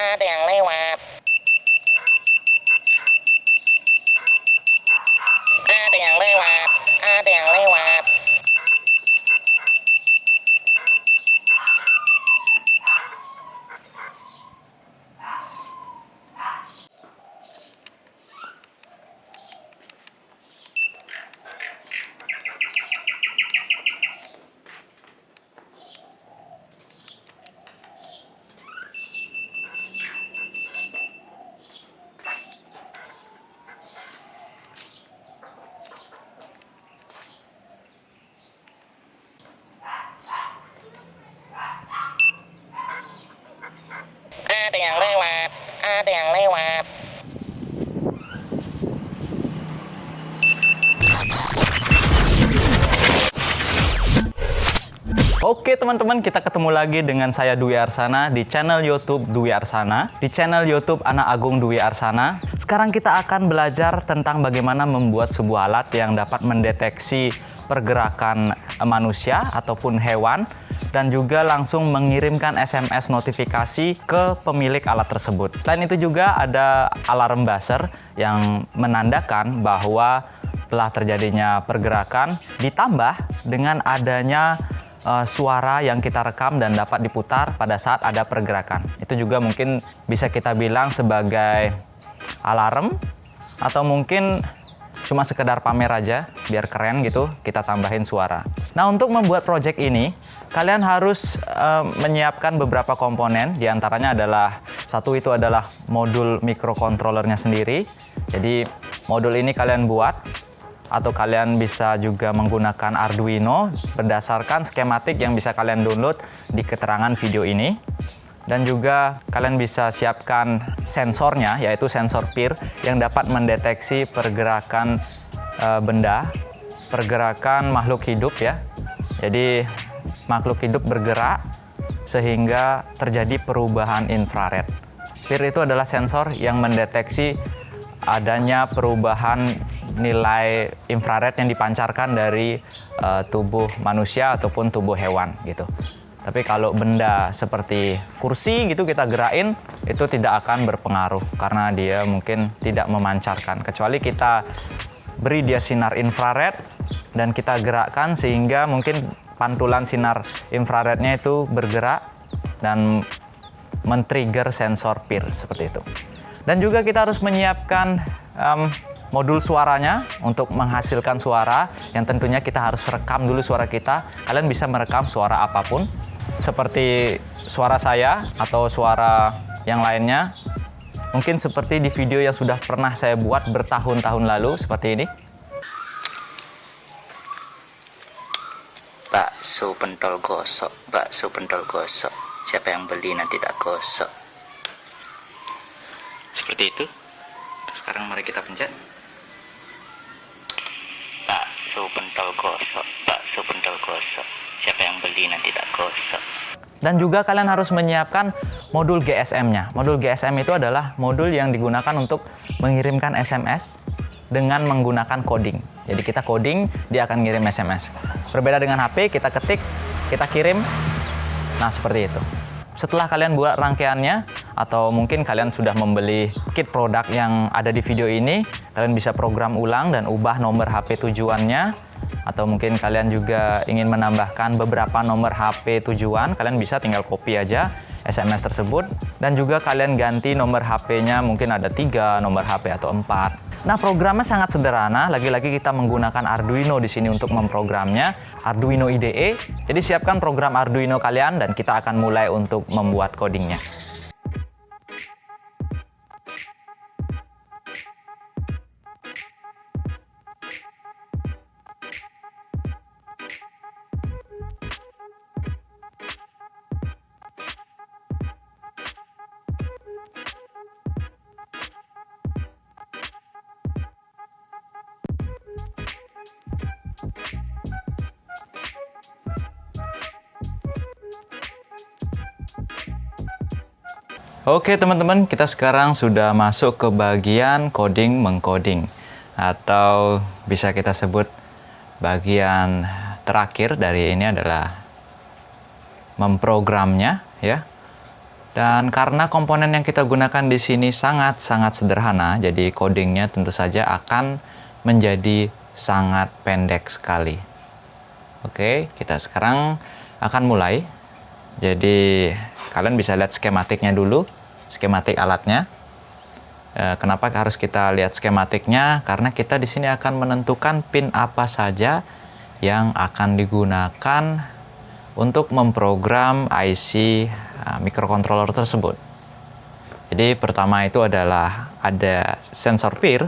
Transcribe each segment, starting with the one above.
Ada yang lewat. Ada yang lewat. Ada yang lewat. Ada yang lewat. Ada yang lewat. Oke teman-teman, kita ketemu lagi dengan saya Dwi Arsana di channel YouTube Dwi Arsana, di channel YouTube Anak Agung Dwi Arsana. Sekarang kita akan belajar tentang bagaimana membuat sebuah alat yang dapat mendeteksi pergerakan manusia ataupun hewan dan juga langsung mengirimkan SMS notifikasi ke pemilik alat tersebut. Selain itu juga ada alarm buzzer yang menandakan bahwa telah terjadinya pergerakan, ditambah dengan adanya suara yang kita rekam dan dapat diputar pada saat ada pergerakan. Itu juga mungkin bisa kita bilang sebagai alarm, atau mungkin cuma sekedar pamer aja biar keren gitu, kita tambahin suara. Nah, untuk membuat project ini kalian harus menyiapkan beberapa komponen. Di antaranya adalah satu, itu adalah modul microcontrollernya sendiri. Jadi modul ini kalian buat, atau kalian bisa juga menggunakan Arduino berdasarkan skematik yang bisa kalian download di keterangan video ini. Dan juga kalian bisa siapkan sensornya, yaitu sensor PIR yang dapat mendeteksi pergerakan benda, pergerakan makhluk hidup ya. Jadi makhluk hidup bergerak sehingga terjadi perubahan infrared. PIR itu adalah sensor yang mendeteksi adanya perubahan nilai infrared yang dipancarkan dari tubuh manusia ataupun tubuh hewan gitu. Tapi kalau benda seperti kursi gitu kita gerakin, itu tidak akan berpengaruh karena dia mungkin tidak memancarkan, kecuali kita beri dia sinar infrared dan kita gerakkan sehingga mungkin pantulan sinar infrarednya itu bergerak dan men-trigger sensor PIR seperti itu. Dan juga kita harus menyiapkan modul suaranya untuk menghasilkan suara yang tentunya kita harus rekam dulu suara kita. Kalian bisa merekam suara apapun, seperti suara saya atau suara yang lainnya. Mungkin seperti di video yang sudah pernah saya buat bertahun-tahun lalu, seperti ini. Bakso pentol gosok, bakso pentol gosok. Siapa yang beli nanti tak gosok. Seperti itu. Sekarang mari kita pencet. Bakso pentol gosok, bakso pentol gosok. Siapa yang beli nanti tak gosok. Dan juga kalian harus menyiapkan modul GSM-nya. Modul GSM itu adalah modul yang digunakan untuk mengirimkan SMS dengan menggunakan coding. Jadi kita coding, dia akan ngirim SMS. Berbeda dengan HP, kita ketik, kita kirim. Nah, seperti itu. Setelah kalian buat rangkaiannya, atau mungkin kalian sudah membeli kit produk yang ada di video ini, kalian bisa program ulang dan ubah nomor HP tujuannya, atau mungkin kalian juga ingin menambahkan beberapa nomor HP tujuan, kalian bisa tinggal copy aja SMS tersebut, dan juga kalian ganti nomor HP-nya, mungkin ada 3 nomor HP atau 4. Nah, programnya sangat sederhana. Lagi-lagi kita menggunakan Arduino di sini untuk memprogramnya, Arduino IDE. Jadi siapkan program Arduino kalian dan kita akan mulai untuk membuat codingnya. Oke teman-teman, kita sekarang sudah masuk ke bagian coding mengcoding, atau bisa kita sebut bagian terakhir dari ini adalah memprogramnya ya. Dan karena komponen yang kita gunakan di sini sangat-sangat sederhana, jadi codingnya tentu saja akan menjadi sangat pendek sekali. Oke, kita sekarang akan mulai. Jadi kalian bisa lihat skematiknya dulu, skematik alatnya. Kenapa harus kita lihat skematiknya? Karena kita di sini akan menentukan pin apa saja yang akan digunakan untuk memprogram IC microcontroller tersebut. Jadi pertama itu adalah ada sensor peer.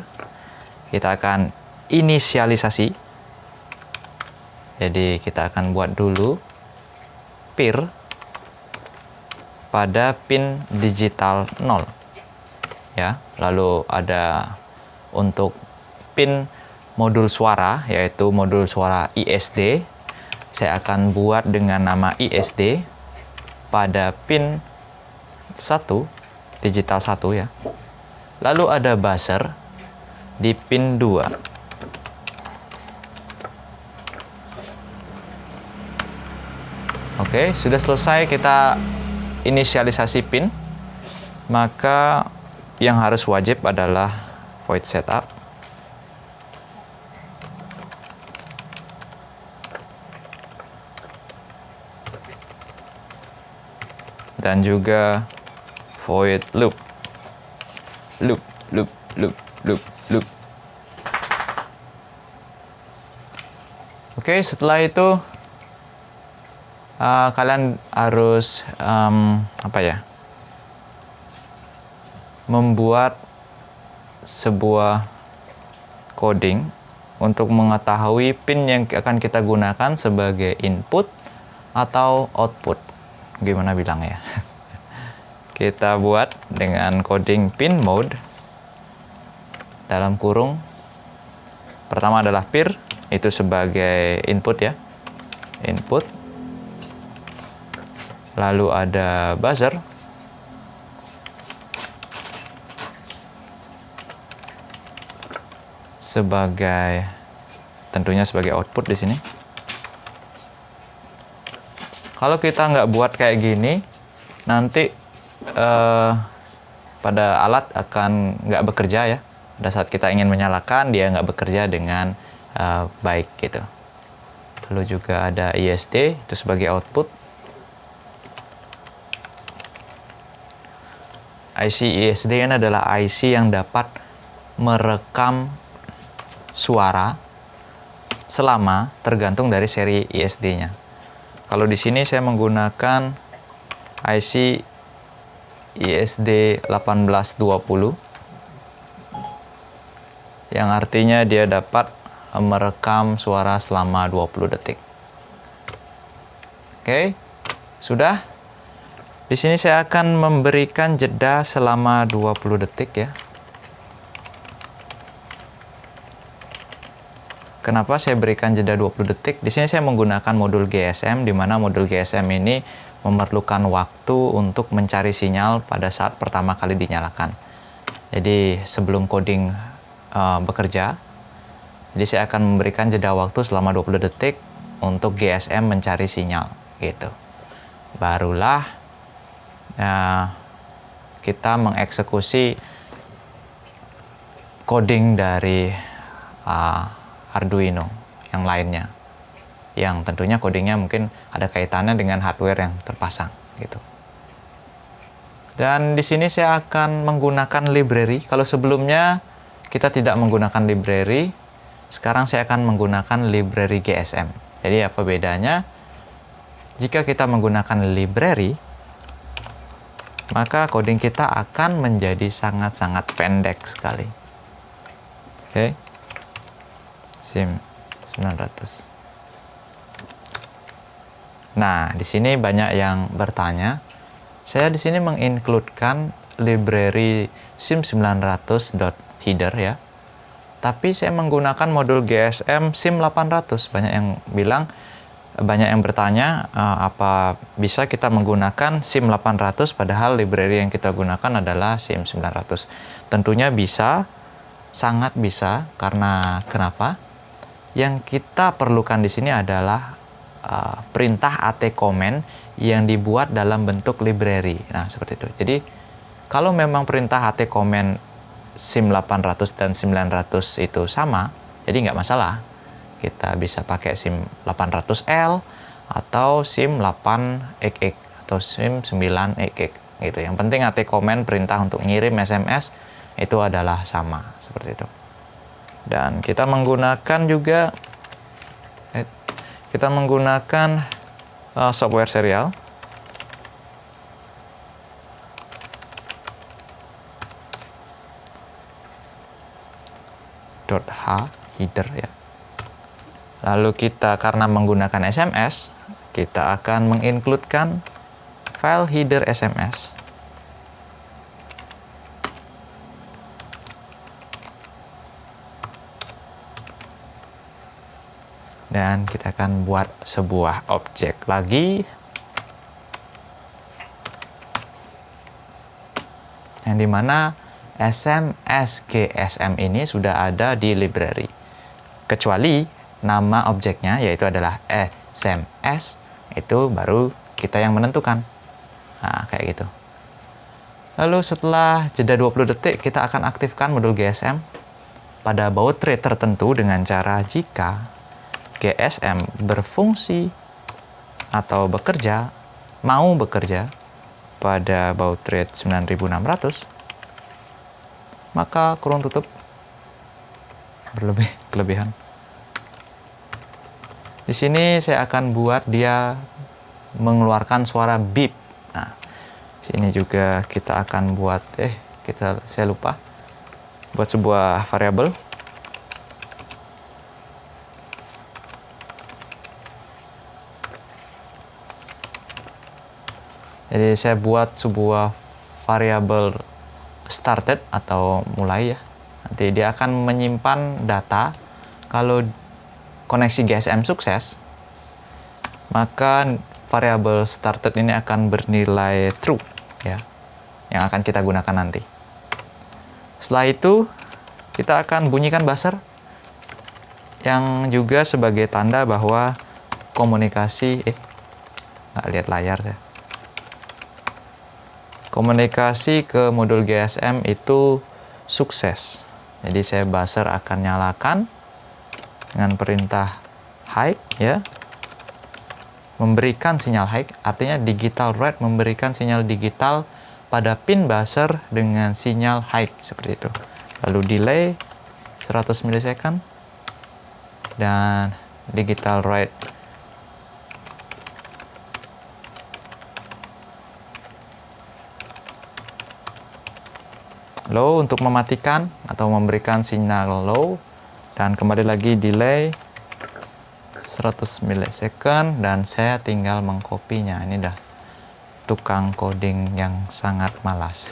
Kita akan inisialisasi. Jadi kita akan buat dulu peer pada pin digital 0. Ya, lalu ada untuk pin modul suara, yaitu modul suara ISD. Saya akan buat dengan nama ISD pada pin 1, digital 1 ya. Lalu ada buzzer di pin 2. Oke, sudah selesai kita inisialisasi pin. Maka yang harus wajib adalah void setup. Dan juga void loop. Loop. Oke, setelah itu kalian harus membuat sebuah coding untuk mengetahui pin yang akan kita gunakan sebagai input atau output. Gimana bilang ya? Kita buat dengan coding pin mode dalam kurung. Pertama adalah peer, itu sebagai input ya. Input. Lalu ada buzzer. Tentunya sebagai output di sini. Kalau kita nggak buat kayak gini, nanti pada alat akan nggak bekerja ya. Pada saat kita ingin menyalakan, dia nggak bekerja dengan baik gitu. Lalu juga ada ISD, itu sebagai output. IC ISD ini adalah IC yang dapat merekam suara selama tergantung dari seri ISD-nya. Kalau di sini saya menggunakan IC ISD 1820 yang artinya dia dapat merekam suara selama 20 detik. Oke, sudah. Di sini saya akan memberikan jeda selama 20 detik ya. Kenapa saya berikan jeda 20 detik? Di sini saya menggunakan modul GSM, di mana modul GSM ini memerlukan waktu untuk mencari sinyal pada saat pertama kali dinyalakan. Jadi sebelum coding bekerja, jadi saya akan memberikan jeda waktu selama 20 detik untuk GSM mencari sinyal, gitu. Barulah kita mengeksekusi coding dari Arduino yang lainnya, yang tentunya codingnya mungkin ada kaitannya dengan hardware yang terpasang gitu. Dan di sini saya akan menggunakan library. Kalau sebelumnya kita tidak menggunakan library, sekarang saya akan menggunakan library GSM. Jadi apa bedanya? Jika kita menggunakan library, maka coding kita akan menjadi sangat-sangat pendek sekali. Oke. SIM 900. Nah, di sini banyak yang bertanya. Saya di sini mengincludekan library SIM900.header ya. Tapi saya menggunakan modul GSM SIM800. Banyak yang bertanya apa bisa kita menggunakan SIM800 padahal library yang kita gunakan adalah SIM900. Tentunya bisa, sangat bisa, karena kenapa? Yang kita perlukan di sini adalah perintah atcomment yang dibuat dalam bentuk library. Nah, seperti itu. Jadi, kalau memang perintah atcomment SIM 800 dan 900 itu sama, jadi nggak masalah. Kita bisa pakai SIM 800L atau SIM 8XX atau SIM 9XX gitu. Yang penting atcomment perintah untuk ngirim SMS itu adalah sama, seperti itu. Dan kita menggunakan juga software serial. .h header ya. Lalu kita karena menggunakan SMS, kita akan mengincludekan file header SMS. Dan kita akan buat sebuah objek lagi. Yang dimana SMS GSM ini sudah ada di library. Kecuali nama objeknya yaitu adalah SMS, itu baru kita yang menentukan. Nah, kayak gitu. Lalu setelah jeda 20 detik, kita akan aktifkan modul GSM pada baud rate tertentu dengan cara jika GSM berfungsi atau mau bekerja pada baud rate 9600, maka kurung tutup kelebihan. Di sini saya akan buat dia mengeluarkan suara beep. Nah, sini juga kita akan buat saya lupa buat sebuah variabel. Jadi saya buat sebuah variabel started atau mulai ya. Nanti dia akan menyimpan data kalau koneksi GSM sukses, maka variabel started ini akan bernilai true ya, yang akan kita gunakan nanti. Setelah itu kita akan bunyikan buzzer yang juga sebagai tanda bahwa komunikasi nggak lihat layar saya. Komunikasi ke modul GSM itu sukses. Jadi saya buzzer akan nyalakan dengan perintah high ya. Memberikan sinyal high, artinya digital write memberikan sinyal digital pada pin buzzer dengan sinyal high seperti itu. Lalu delay 100 milisecond dan digital write low untuk mematikan atau memberikan sinyal low, dan kembali lagi delay 100 milisecond, dan saya tinggal mengkopinya. Ini dah tukang coding yang sangat malas.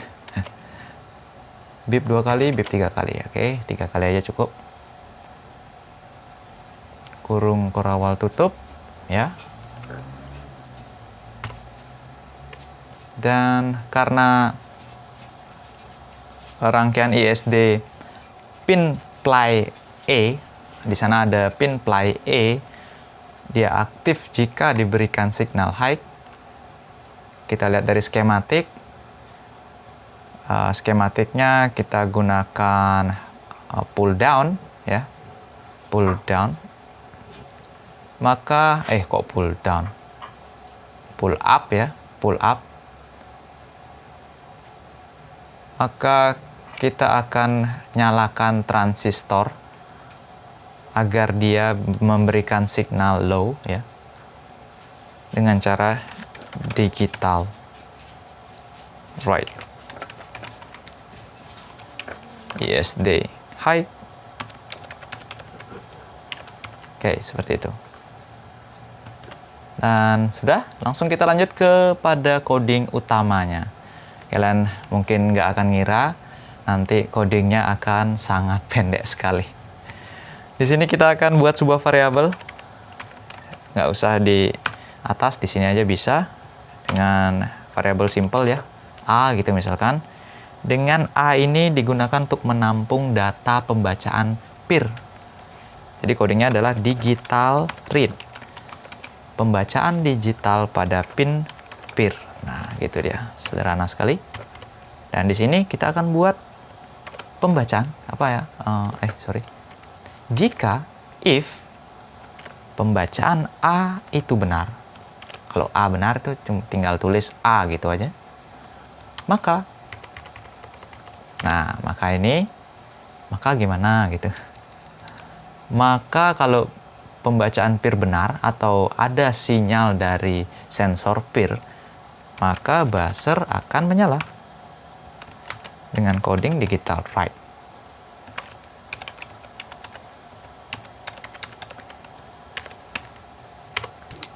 Beep 2 kali, beep 3 kali. Oke, 3 kali aja cukup. Kurung korawal tutup ya. Dan karena rangkaian ISD pin ply E, di sana ada pin ply E, dia aktif jika diberikan signal high. Kita lihat dari skematik. Skematiknya kita gunakan pull down ya, pull down. Maka kok pull down, pull up ya, pull up. Maka kita akan nyalakan transistor agar dia memberikan signal low ya, dengan cara digital write ISD high. Oke, seperti itu. Dan sudah, langsung kita lanjut kepada coding utamanya. Kalian mungkin nggak akan ngira nanti codingnya akan sangat pendek sekali. Di sini kita akan buat sebuah variabel, nggak usah di atas, di sini aja bisa dengan variabel simple ya, A gitu misalkan. Dengan A ini digunakan untuk menampung data pembacaan PIR. Jadi codingnya adalah digital read. pembacaan digital pada pin PIR. Nah, gitu dia. Sederhana sekali. Dan di sini kita akan buat pembacaan apa ya? Jika if pembacaan A itu benar. Kalau A benar itu tinggal tulis A gitu aja. Maka gimana gitu. Maka kalau pembacaan PIR benar atau ada sinyal dari sensor PIR, maka buzzer akan menyala dengan coding digital write.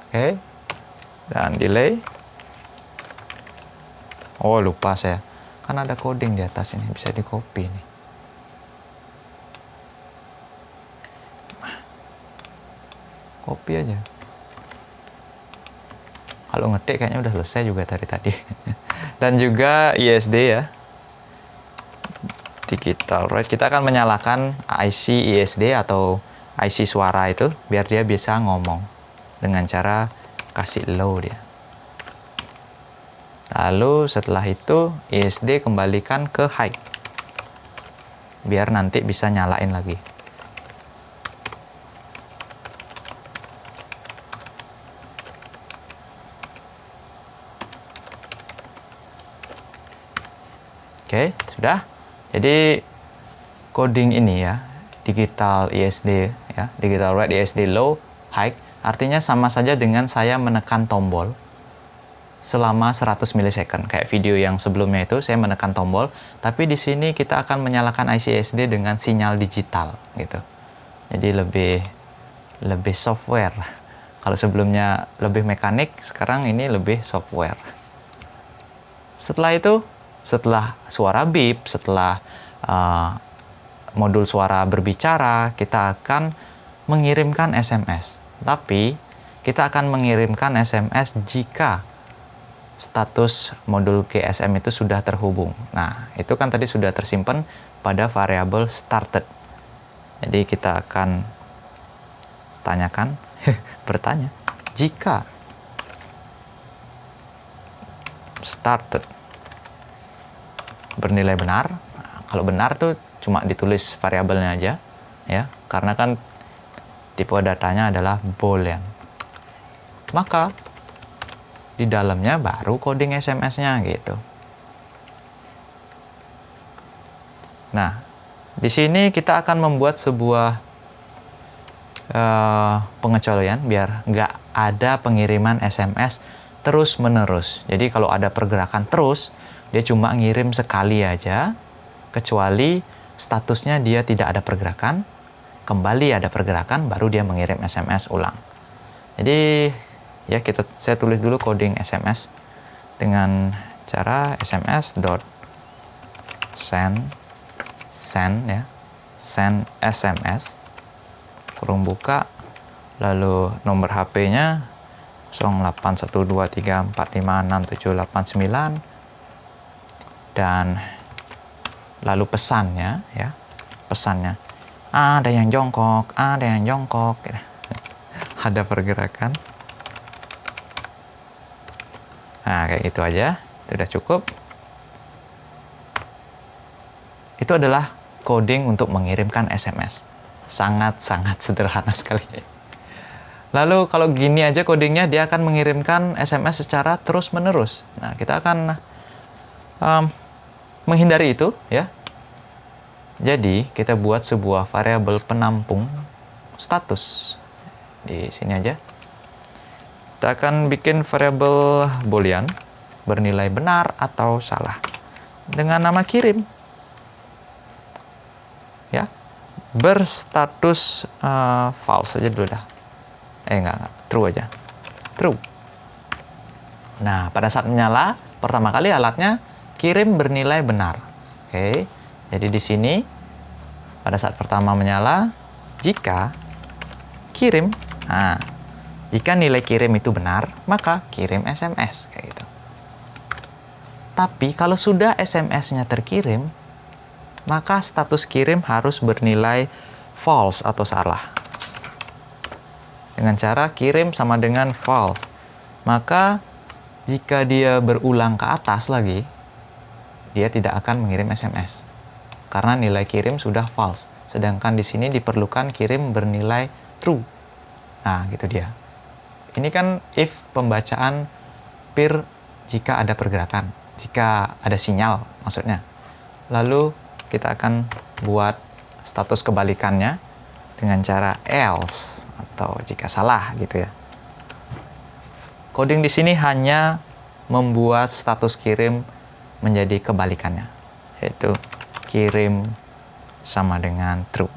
Oke. Dan delay. Oh, lupa saya. Kan ada coding di atas ini, bisa di copy nih. Copy aja. Kalau ngetik kayaknya udah selesai juga tadi. Dan juga ISD ya. Digital write. Kita akan menyalakan IC ISD atau IC suara itu biar dia bisa ngomong dengan cara kasih low dia. Lalu setelah itu ISD kembalikan ke high. Biar nanti bisa nyalain lagi. Oke, sudah. Jadi coding ini ya, digital ISD ya, digital write ISD low, high, artinya sama saja dengan saya menekan tombol selama 100 milisecond. Kayak video yang sebelumnya itu saya menekan tombol, tapi di sini kita akan menyalakan IC ISD dengan sinyal digital gitu. Jadi lebih software. Kalau sebelumnya lebih mekanik, sekarang ini lebih software. Setelah itu, setelah suara beep, setelah modul suara berbicara, kita akan mengirimkan SMS. Tapi kita akan mengirimkan SMS jika status modul GSM itu sudah terhubung. Nah, itu kan tadi sudah tersimpan pada variabel started. Jadi kita akan bertanya, jika started bernilai benar, nah, kalau benar tuh cuma ditulis variabelnya aja, ya, karena kan tipe datanya adalah boolean. Maka di dalamnya baru coding SMS-nya gitu. Nah, di sini kita akan membuat sebuah pengecualian biar nggak ada pengiriman SMS terus-menerus. Jadi kalau ada pergerakan terus, dia cuma ngirim sekali aja, kecuali statusnya dia tidak ada pergerakan, kembali ada pergerakan, baru dia mengirim SMS ulang. Jadi ya saya tulis dulu coding SMS dengan cara sms.send ya, send SMS kurung buka, lalu nomor HP-nya 081234567899 dan lalu pesannya ya, pesannya ada yang jongkok, ada pergerakan. Nah, kayak gitu aja. Itu udah cukup. Itu adalah coding untuk mengirimkan SMS. Sangat-sangat sederhana sekali. Lalu kalau gini aja codingnya, dia akan mengirimkan SMS secara terus-menerus. Nah, kita akan menghindari itu, ya. Jadi, kita buat sebuah variabel penampung status. Di sini aja. Kita akan bikin variabel boolean bernilai benar atau salah dengan nama kirim, ya, berstatus false aja dulu dah. Enggak, true aja, true. Nah, pada saat menyala pertama kali alatnya kirim bernilai benar. Oke, jadi di sini pada saat pertama menyala, jika kirim, nah, jika nilai kirim itu benar, maka kirim SMS, kayak gitu. Tapi kalau sudah SMS-nya terkirim, maka status kirim harus bernilai false atau salah. dengan cara kirim sama dengan false. Maka jika dia berulang ke atas lagi, dia tidak akan mengirim SMS karena nilai kirim sudah false. Sedangkan di sini diperlukan kirim bernilai true. Nah, gitu dia. Ini kan if pembacaan peer jika ada pergerakan, jika ada sinyal maksudnya. Lalu kita akan buat status kebalikannya dengan cara else atau jika salah gitu ya. Coding di sini hanya membuat status kirim menjadi kebalikannya, yaitu kirim sama dengan true.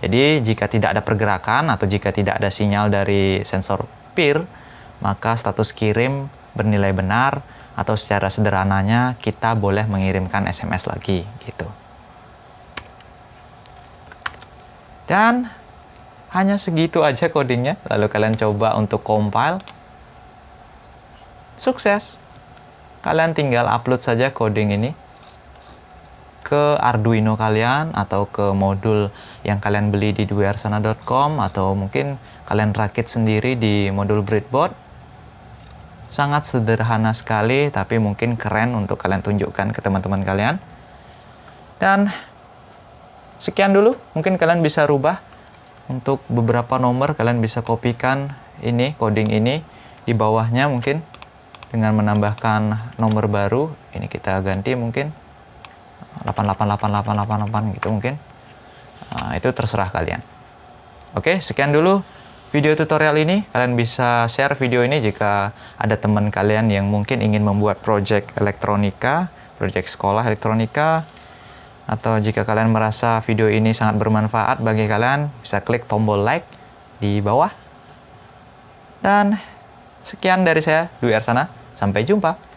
Jadi jika tidak ada pergerakan atau jika tidak ada sinyal dari sensor peer, maka status kirim bernilai benar atau secara sederhananya kita boleh mengirimkan SMS lagi gitu. Dan hanya segitu aja codingnya. Lalu kalian coba untuk compile. Sukses. Kalian tinggal upload saja coding ini ke Arduino kalian atau ke modul yang kalian beli di duyarsana.com atau mungkin kalian rakit sendiri di modul breadboard. Sangat sederhana sekali tapi mungkin keren untuk kalian tunjukkan ke teman-teman kalian. Dan sekian dulu, mungkin kalian bisa rubah untuk beberapa nomor, kalian bisa kopikan ini, coding ini di bawahnya mungkin dengan menambahkan nomor baru. Ini kita ganti mungkin 888888 gitu mungkin. Nah, itu terserah kalian. Oke, sekian dulu video tutorial ini. Kalian bisa share video ini jika ada teman kalian yang mungkin ingin membuat project elektronika, project sekolah elektronika. Atau jika kalian merasa video ini sangat bermanfaat bagi kalian, bisa klik tombol like di bawah. Dan sekian dari saya, Dwi Arsana. Sampai jumpa.